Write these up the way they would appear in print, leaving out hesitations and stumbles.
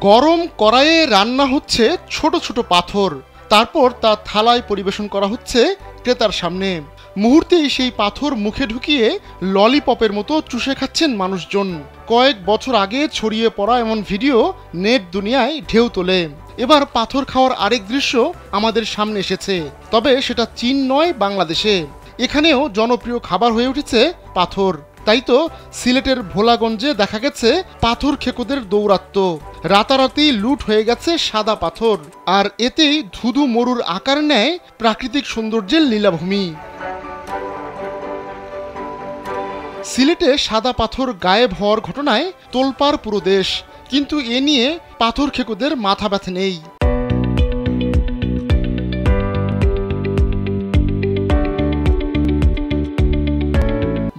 গরম কড়াইয়ে রান্না হচ্ছে ছোট ছোট পাথর, তারপর তা থালায় পরিবেশন করা হচ্ছে ক্রেতার সামনে। মুহূর্তেই সেই পাথর মুখে ঢুকিয়ে ললিপপের মতো চুষে খাচ্ছেন মানুষজন। কয়েক বছর আগে ছড়িয়ে পড়া এমন ভিডিও নেট দুনিয়ায় ঢেউ তোলে। এবার পাথর খাওয়ার আরেক দৃশ্য আমাদের সামনে এসেছে, তবে সেটা চীন নয়, বাংলাদেশে। এখানেও জনপ্রিয় খাবার হয়ে উঠেছে পাথর। তাই তো সিলেটের ভোলাগঞ্জে দেখা গেছে পাথর খেকোদের দৌরাত্ম্য। রাতারাতি লুট হয়ে গেছে সাদা পাথর, আর এতেই ধুধু মরুর আকার নেয় প্রাকৃতিক সৌন্দর্যের লীলাভূমি। সিলেটে সাদা পাথর গায়েব হওয়ার ঘটনায় তোলপাড় পুরো দেশ, কিন্তু এ নিয়ে পাথর খেকোদের মাথা ব্যথা নেই।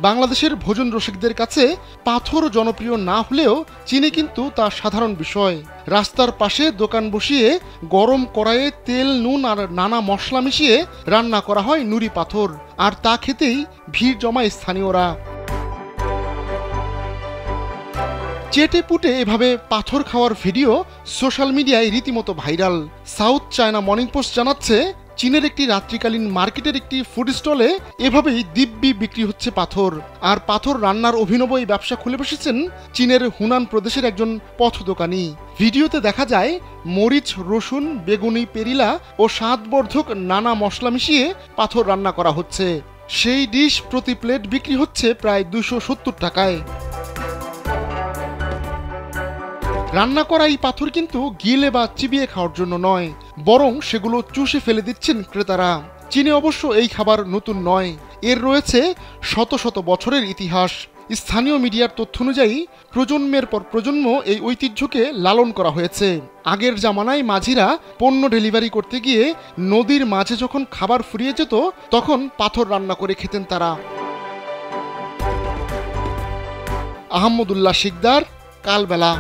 বাংলাদেশের ভোজন রসিকদের কাছে পাথর জনপ্রিয় না হলেও চীনে কিন্তু তা সাধারণ বিষয়। রাস্তার পাশে দোকান বসিয়ে গরম কড়াইয়ে তেল, নুন আর নানা মশলা মিশিয়ে রান্না করা হয় নুড়ি পাথর, আর তা খেতেই ভিড় জমায় স্থানীয়রা। চেটে পুটে এভাবে পাথর খাওয়ার ভিডিও সোশ্যাল মিডিয়ায় রীতিমতো viral. South China morning post জানাচ্ছে, চীনের একটি রাত্রিকালীন মার্কেটের একটি ফুড স্টলে এভাবেই দিব্যি বিক্রি হচ্ছে পাথর। আর পাথর রান্নার অভিনব এই ব্যবসা খুলে বসেছেন চীনের হুনান প্রদেশের একজন পথ দোকানি। ভিডিওতে দেখা যায় মরিচ, রসুন, বেগুনি, পেরিলা ও স্বাদবর্ধক নানা মশলা মিশিয়ে পাথর রান্না করা হচ্ছে। সেই ডিশ প্রতি প্লেট বিক্রি হচ্ছে প্রায় 270 টাকায়। রান্না করা এই পাথর কিন্তু গিলে বা চিবিয়ে খাওয়ার জন্য নয়, বরং সেগুলো চুষে ফেলে দিচ্ছেন ক্রেতারা। চীনে অবশ্য এই খাবার নতুন নয়, এর রয়েছে শত শত বছরের ইতিহাস। স্থানীয় মিডিয়ার তথ্য অনুযায়ী প্রজন্মের পর প্রজন্ম এই ঐতিহ্যকে লালন করা হয়েছে। আগের জামানায় মাঝিরা পণ্য ডেলিভারি করতে গিয়ে নদীর মাঝে যখন খাবার ফুরিয়ে যেত, তখন পাথর রান্না করে খেতেন তারা। আহমদুল্লাহ শিকদার, কালবেলা।